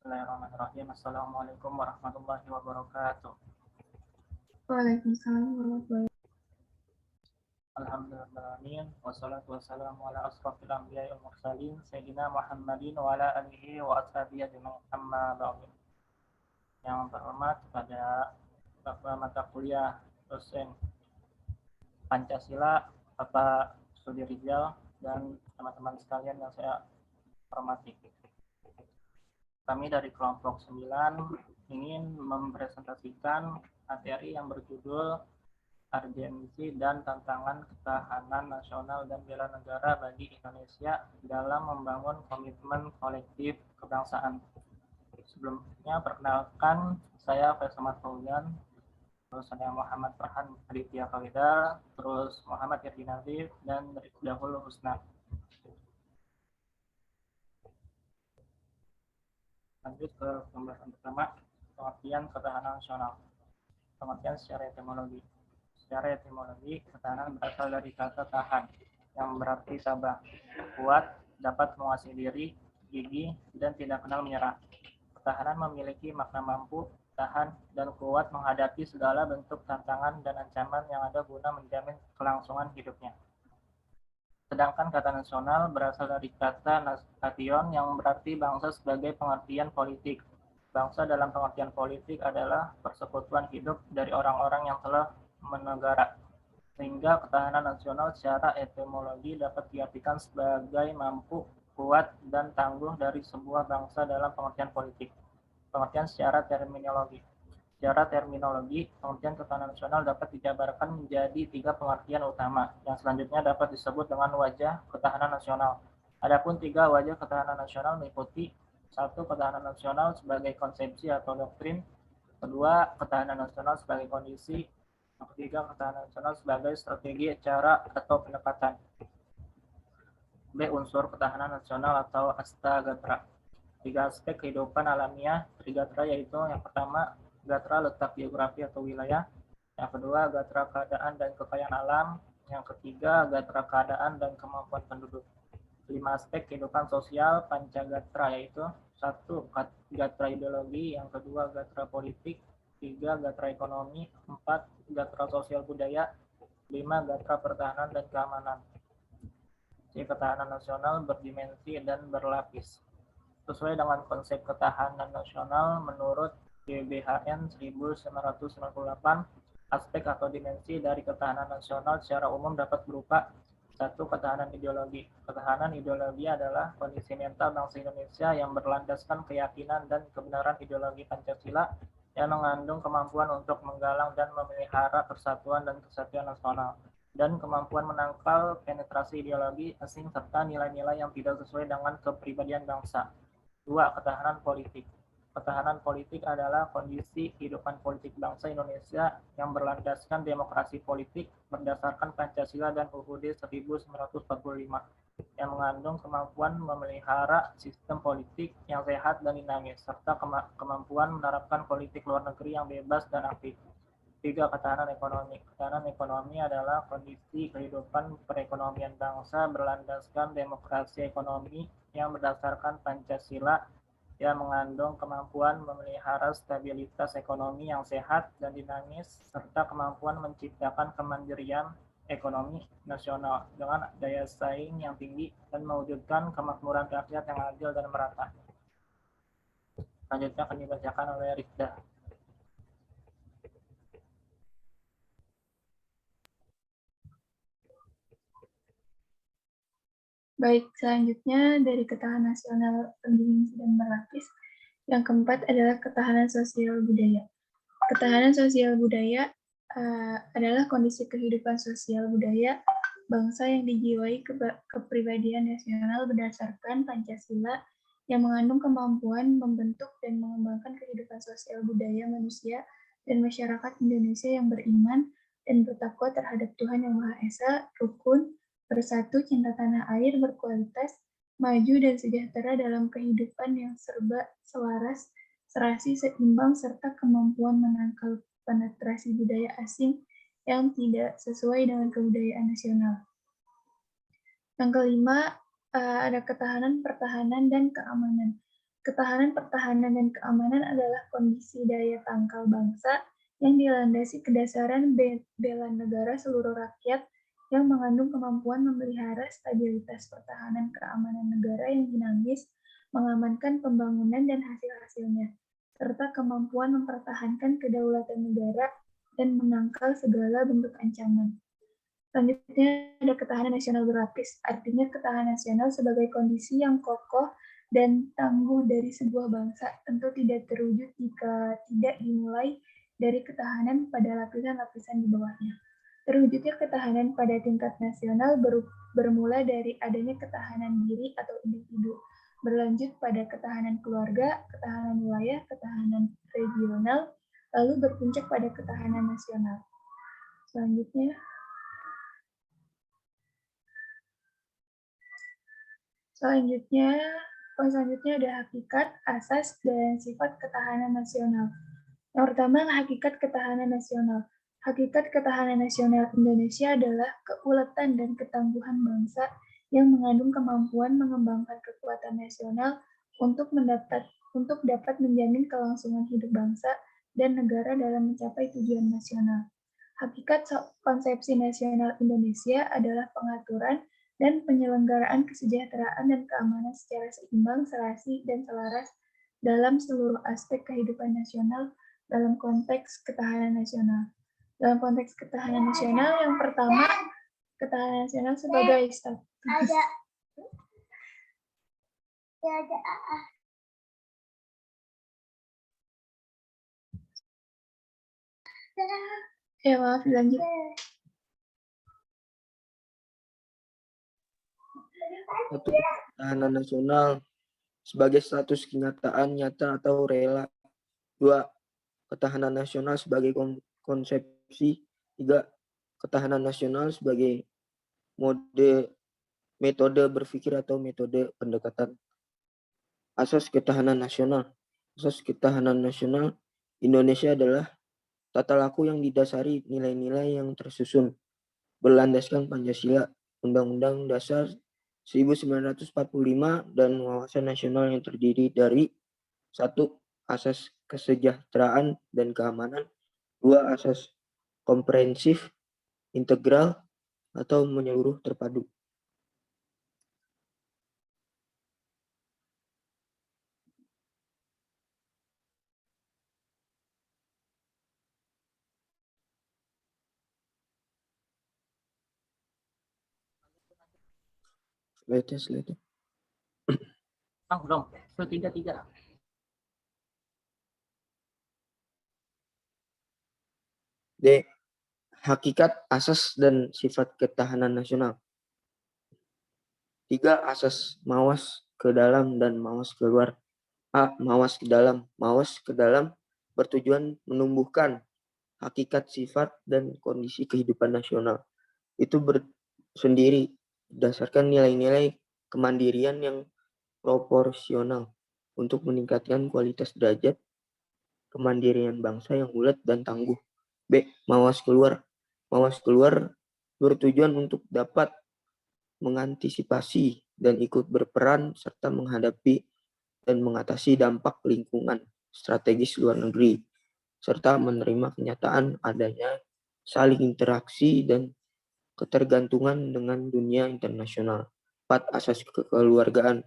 Bismillahirrahmanirrahim. Assalamualaikum warahmatullahi wabarakatuh. Waalaikumsalam warahmatullahi wabarakatuh. Alhamdulillahirrahmanirrahim. Wassalatu wassalamu ala asrafil anbiya'i wal mursalin Sayyidina Muhammadin wa ala alihi wa ashabihi ajma'in amma ba'du. Yang terhormat kepada Bapak mata kuliah dosen Pancasila, Bapak Sudirijal, dan teman-teman sekalian yang saya hormati. Kami dari kelompok 9 ingin mempresentasikan materi yang berjudul Urgensi dan Tantangan Ketahanan Nasional dan Bela Negara bagi Indonesia dalam Membangun Komitmen Kolektif Kebangsaan. Sebelumnya, perkenalkan, saya Faisal Fauzian, terus saya Muhammad Farhan Aditya Kawida, terus Muhammad Irdi Nazif, dan Dahul Husna. Lanjut ke pembahasan pertama, pengertian ketahanan nasional. Pengertian secara etimologi. Secara etimologi, ketahanan berasal dari kata tahan, yang berarti tabah, kuat, dapat menguasai diri, gigih, dan tidak kenal menyerah. Ketahanan memiliki makna mampu, tahan, dan kuat menghadapi segala bentuk tantangan dan ancaman yang ada guna menjamin kelangsungan hidupnya. Sedangkan kata nasional berasal dari kata nation yang berarti bangsa sebagai pengertian politik. Bangsa dalam pengertian politik adalah persekutuan hidup dari orang-orang yang telah menegara. Sehingga ketahanan nasional secara etimologi dapat diartikan sebagai mampu, kuat, dan tangguh dari sebuah bangsa dalam pengertian politik. Pengertian secara terminologi. Secara terminologi, pengertian ketahanan nasional dapat dijabarkan menjadi 3 pengertian utama, yang selanjutnya dapat disebut dengan wajah ketahanan nasional. Adapun 3 wajah ketahanan nasional meliputi: 1. Ketahanan nasional sebagai konsepsi atau doktrin. 2. Ketahanan nasional sebagai kondisi. 3. Ketahanan nasional sebagai strategi, cara, atau pendekatan. B. Unsur ketahanan nasional atau astagatra. 3 aspek kehidupan alamiah Trigatra, yaitu yang pertama, gatra letak geografi atau wilayah, yang kedua, gatra keadaan dan kekayaan alam, yang ketiga, gatra keadaan dan kemampuan penduduk. 5 aspek kehidupan sosial Pancagatra, yaitu 1. Gatra ideologi, yang kedua, gatra politik, 3. Gatra ekonomi, 4. Gatra sosial budaya, 5. Gatra pertahanan dan keamanan. Ketahanan nasional berdimensi dan berlapis. Sesuai dengan konsep ketahanan nasional menurut GBHN 1998, aspek atau dimensi dari ketahanan nasional secara umum dapat berupa: 1. Ketahanan ideologi. Ketahanan ideologi adalah kondisi mental bangsa Indonesia yang berlandaskan keyakinan dan kebenaran ideologi Pancasila yang mengandung kemampuan untuk menggalang dan memelihara persatuan dan kesatuan nasional, dan kemampuan menangkal penetrasi ideologi asing serta nilai-nilai yang tidak sesuai dengan kepribadian bangsa. 2. Ketahanan politik. Ketahanan politik adalah kondisi kehidupan politik bangsa Indonesia yang berlandaskan demokrasi politik berdasarkan Pancasila dan UUD 1945, yang mengandung kemampuan memelihara sistem politik yang sehat dan dinamis, serta kemampuan menerapkan politik luar negeri yang bebas dan aktif. 3. Ketahanan ekonomi. Ketahanan ekonomi adalah kondisi kehidupan perekonomian bangsa berlandaskan demokrasi ekonomi yang berdasarkan Pancasila, yang mengandung kemampuan memelihara stabilitas ekonomi yang sehat dan dinamis, serta kemampuan menciptakan kemandirian ekonomi nasional dengan daya saing yang tinggi dan mewujudkan kemakmuran rakyat yang adil dan merata. Selanjutnya akan dibacakan oleh Rifda. Baik, selanjutnya dari ketahanan nasional berdimensi dan berlapis, yang keempat adalah ketahanan sosial budaya. Ketahanan sosial budaya adalah kondisi kehidupan sosial budaya bangsa yang dijiwai kepribadian nasional berdasarkan Pancasila, yang mengandung kemampuan membentuk dan mengembangkan kehidupan sosial budaya manusia dan masyarakat Indonesia yang beriman dan bertakwa terhadap Tuhan Yang Maha Esa, rukun, bersatu, cinta tanah air, berkualitas, maju dan sejahtera dalam kehidupan yang serba selaras, serasi, seimbang, serta kemampuan menangkal penetrasi budaya asing yang tidak sesuai dengan kebudayaan nasional. Yang kelima, ada ketahanan, pertahanan, dan keamanan. Ketahanan, pertahanan, dan keamanan adalah kondisi daya tangkal bangsa yang dilandasi kedasaran bela negara seluruh rakyat yang mengandung kemampuan memelihara stabilitas pertahanan keamanan negara yang dinamis, mengamankan pembangunan dan hasil-hasilnya, serta kemampuan mempertahankan kedaulatan negara dan menangkal segala bentuk ancaman. Selanjutnya ada ketahanan nasional berlapis, artinya ketahanan nasional sebagai kondisi yang kokoh dan tangguh dari sebuah bangsa tentu tidak terwujud jika tidak dimulai dari ketahanan pada lapisan-lapisan di bawahnya. Terwujudnya ketahanan pada tingkat nasional bermula dari adanya ketahanan diri atau individu, berlanjut pada ketahanan keluarga, ketahanan wilayah, ketahanan regional, lalu berpuncak pada ketahanan nasional. Selanjutnya poin selanjutnya ada hakikat, asas, dan sifat ketahanan nasional. Yang pertama, hakikat ketahanan nasional. Hakikat ketahanan nasional Indonesia adalah keuletan dan ketangguhan bangsa yang mengandung kemampuan mengembangkan kekuatan nasional untuk dapat menjamin kelangsungan hidup bangsa dan negara dalam mencapai tujuan nasional. Hakikat konsepsi nasional Indonesia adalah pengaturan dan penyelenggaraan kesejahteraan dan keamanan secara seimbang, serasi, dan selaras dalam seluruh aspek kehidupan nasional dalam konteks ketahanan nasional. Dalam konteks ketahanan nasional, yang pertama, ketahanan nasional sebagai status. Ya, maaf, lanjut. Satu, ketahanan nasional sebagai status kenyataan nyata atau rela. 2. Ketahanan nasional sebagai konsepsi. 3. Ketahanan nasional sebagai metode berpikir atau metode pendekatan. Asas ketahanan nasional. Asas ketahanan nasional Indonesia adalah tata laku yang didasari nilai-nilai yang tersusun, berlandaskan Pancasila, Undang-Undang Dasar 1945 dan wawasan nasional yang terdiri dari 1. Asas kesejahteraan dan keamanan. 2. Asas komprehensif, integral, atau menyeluruh terpadu. Slide. Belum. Itu 3. D. Hakikat, asas, dan sifat ketahanan nasional. 3. Asas mawas ke dalam dan mawas keluar. A. Mawas ke dalam. Mawas ke dalam bertujuan menumbuhkan hakikat, sifat, dan kondisi kehidupan nasional. Itu sendiri berdasarkan nilai-nilai kemandirian yang proporsional untuk meningkatkan kualitas derajat kemandirian bangsa yang ulet dan tangguh. B. Mawas keluar. Mawas keluar bertujuan untuk dapat mengantisipasi dan ikut berperan serta menghadapi dan mengatasi dampak lingkungan strategis luar negeri, serta menerima kenyataan adanya saling interaksi dan ketergantungan dengan dunia internasional. 4. Asas kekeluargaan.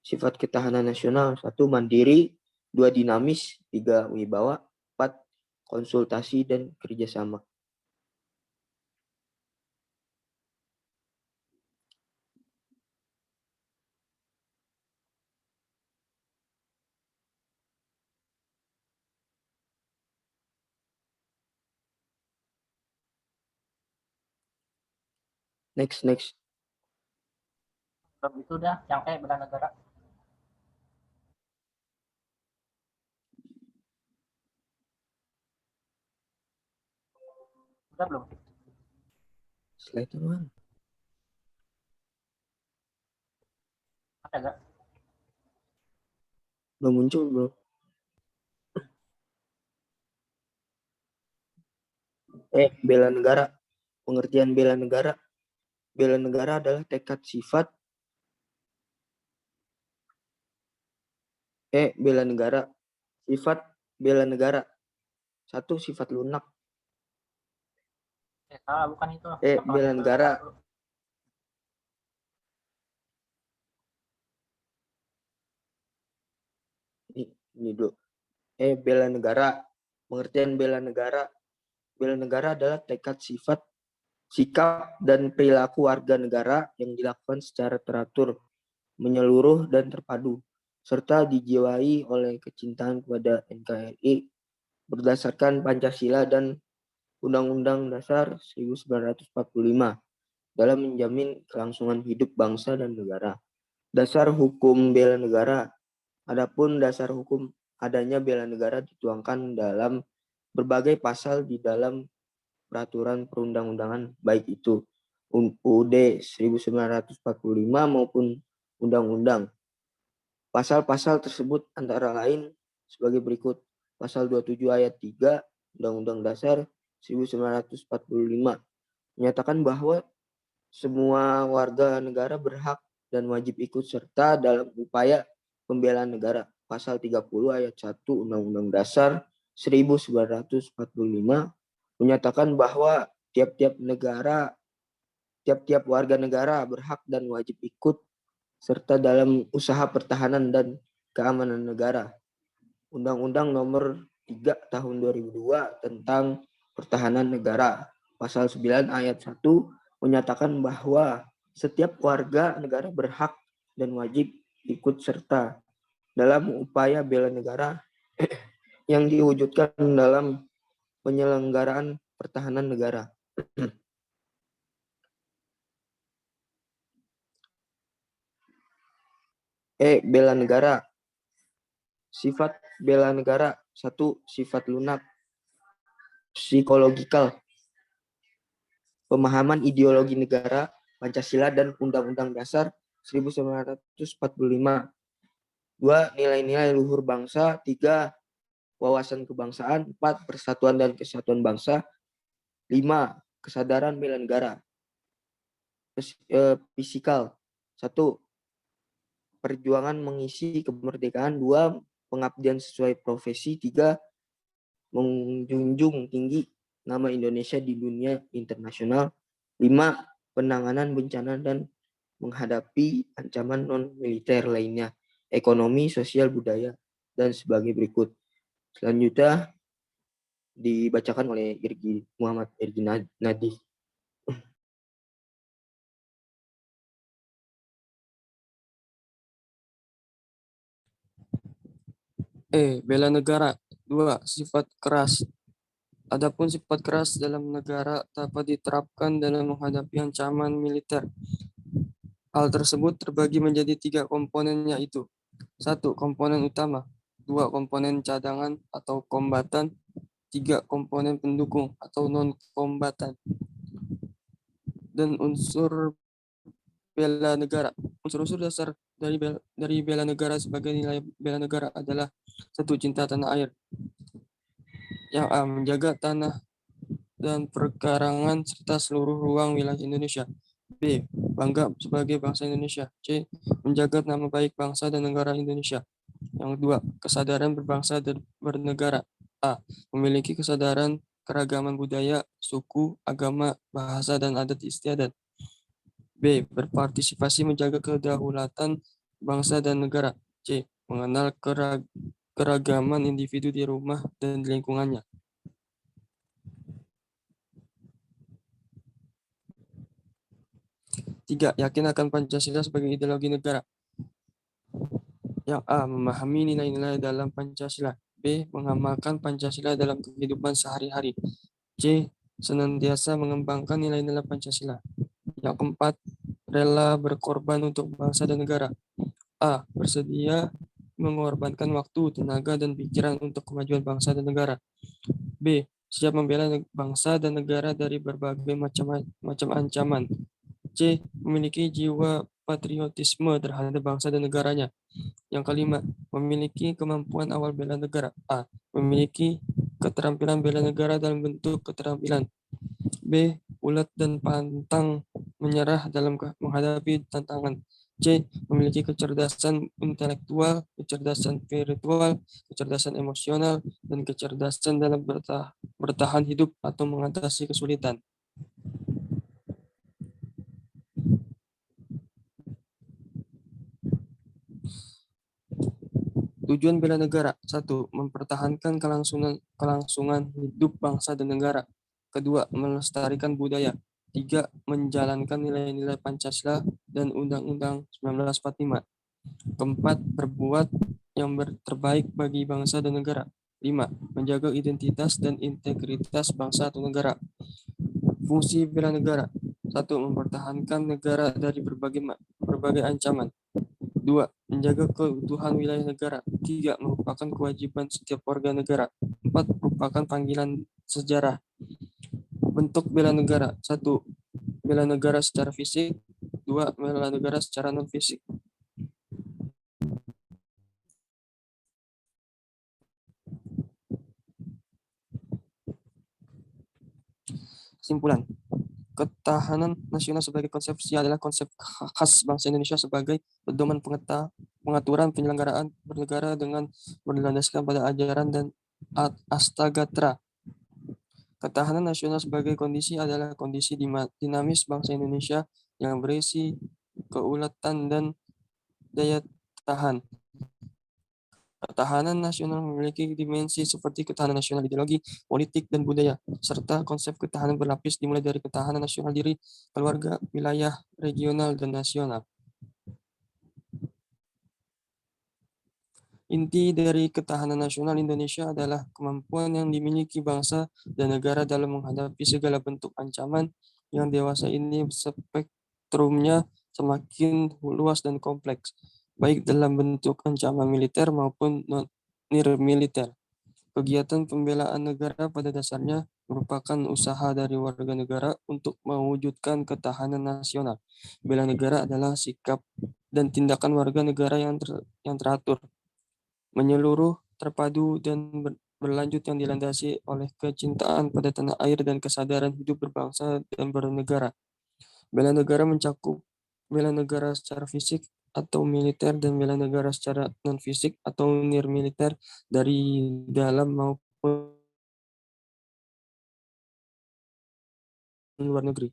Sifat ketahanan nasional. 1. Mandiri. 2. Dinamis. 3. Wibawa. 4. Konsultasi dan kerjasama. Next. Belum itu udah yang bela negara. Udah belum? Slide mana? Ada nggak? Belum muncul, bro. Bela negara. Pengertian bela negara. Bela negara adalah tekad sifat Bela negara. Sifat bela negara. 1. Sifat lunak. Salah, bukan itu. Bela negara. Ini dulu. Bela negara. Pengertian bela negara. Bela negara adalah tekad sifat, sikap, dan perilaku warga negara yang dilakukan secara teratur, menyeluruh, dan terpadu, serta dijiwai oleh kecintaan kepada NKRI berdasarkan Pancasila dan Undang-Undang Dasar 1945 dalam menjamin kelangsungan hidup bangsa dan negara. Dasar hukum bela negara. Adapun dasar hukum adanya bela negara dituangkan dalam berbagai pasal di dalam peraturan perundang-undangan, baik itu UUD 1945 maupun undang-undang. Pasal-pasal tersebut antara lain sebagai berikut. Pasal 27 ayat 3 Undang-Undang Dasar 1945 menyatakan bahwa semua warga negara berhak dan wajib ikut serta dalam upaya pembelaan negara. Pasal 30 ayat 1 Undang-Undang Dasar 1945 menyatakan bahwa tiap-tiap warga negara berhak dan wajib ikut serta dalam usaha pertahanan dan keamanan negara. Undang-Undang Nomor 3 Tahun 2002 tentang Pertahanan Negara, Pasal 9 ayat 1 menyatakan bahwa setiap warga negara berhak dan wajib ikut serta dalam upaya bela negara yang diwujudkan dalam penyelenggaraan pertahanan negara. Bela negara. Sifat bela negara. 1. Sifat lunak. Psikologikal. Pemahaman ideologi negara, Pancasila dan Undang-Undang Dasar 1945. 2. Nilai-nilai luhur bangsa. 3. Wawasan kebangsaan. 4. Persatuan dan kesatuan bangsa. 5. Kesadaran bela negara. Fisikal. 1. Perjuangan mengisi kemerdekaan. 2. Pengabdian sesuai profesi. 3. Menjunjung tinggi nama Indonesia di dunia internasional. 5. Penanganan bencana dan menghadapi ancaman non-militer lainnya. Ekonomi, sosial, budaya, dan sebagai berikut. Selanjutnya dibacakan oleh Muhammad Irgi Nadi. Bela negara. 2. Sifat keras. Adapun sifat keras dalam negara dapat diterapkan dalam menghadapi ancaman militer. Hal tersebut terbagi menjadi 3 komponen, yaitu 1. Komponen utama, 2. Komponen cadangan atau kombatan, 3. Komponen pendukung atau non-kombatan. Dan unsur bela negara. Unsur-unsur dasar dari bela negara sebagai nilai bela negara adalah 1. Cinta tanah air. Yang A. Menjaga tanah dan perkarangan serta seluruh ruang wilayah Indonesia. B. Bangga sebagai bangsa Indonesia. C. Menjaga nama baik bangsa dan negara Indonesia. Yang 2. Kesadaran berbangsa dan bernegara. A. Memiliki kesadaran keragaman budaya, suku, agama, bahasa, dan adat istiadat. B. Berpartisipasi menjaga kedaulatan bangsa dan negara. C. Mengenal keragaman individu di rumah dan di lingkungannya. Tiga, yakin akan Pancasila sebagai ideologi negara. Yang A. Memahami nilai-nilai dalam Pancasila. B. Mengamalkan Pancasila dalam kehidupan sehari-hari. C. Senantiasa mengembangkan nilai-nilai Pancasila. Yang keempat, rela berkorban untuk bangsa dan negara. A. Bersedia mengorbankan waktu, tenaga, dan pikiran untuk kemajuan bangsa dan negara. B. Siap membela bangsa dan negara dari berbagai macam ancaman. C. Memiliki jiwa patriotisme terhadap bangsa dan negaranya. Yang kelima, memiliki kemampuan awal bela negara. A. Memiliki keterampilan bela negara dalam bentuk keterampilan. B. Ulet dan pantang menyerah dalam menghadapi tantangan. C. Memiliki kecerdasan intelektual, kecerdasan spiritual, kecerdasan emosional, dan kecerdasan dalam bertahan hidup atau mengatasi kesulitan. Tujuan bela negara. 1. Mempertahankan kelangsungan hidup bangsa dan negara. Kedua, melestarikan budaya. 3. Menjalankan nilai-nilai Pancasila dan Undang-Undang 1945. Keempat, berbuat yang terbaik bagi bangsa dan negara. 5. Menjaga identitas dan integritas bangsa atau negara. Fungsi bela negara. 1. Mempertahankan negara dari berbagai ancaman. 2. Menjaga keutuhan wilayah negara. 3. Merupakan kewajiban setiap warga negara. 4. Merupakan panggilan sejarah. Bentuk bela negara. 1. Bela negara secara fisik. 2. Bela negara secara non-fisik. Kesimpulan. Ketahanan nasional sebagai konsepsi adalah konsep khas bangsa Indonesia sebagai pedoman pengaturan penyelenggaraan bernegara dengan berlandaskan pada ajaran dan astagatra. Ketahanan nasional sebagai kondisi adalah kondisi dinamis bangsa Indonesia yang berisi keulatan dan daya tahan. Ketahanan nasional memiliki dimensi seperti ketahanan nasional ideologi, politik, dan budaya, serta konsep ketahanan berlapis dimulai dari ketahanan nasional diri, keluarga, wilayah, regional, dan nasional. Inti dari ketahanan nasional Indonesia adalah kemampuan yang dimiliki bangsa dan negara dalam menghadapi segala bentuk ancaman yang dewasa ini spektrumnya semakin luas dan kompleks, baik dalam bentuk ancaman militer maupun non-militer. Kegiatan pembelaan negara pada dasarnya merupakan usaha dari warga negara untuk mewujudkan ketahanan nasional. Bela negara adalah sikap dan tindakan warga negara yang teratur, menyeluruh, terpadu, dan berlanjut yang dilandasi oleh kecintaan pada tanah air dan kesadaran hidup berbangsa dan bernegara. Bela negara mencakup bela negara secara fisik atau militer dan bela negara secara non-fisik atau nirmiliter dari dalam maupun luar negeri.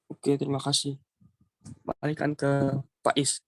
Oke, terima kasih. Balikkan ke Pak Is.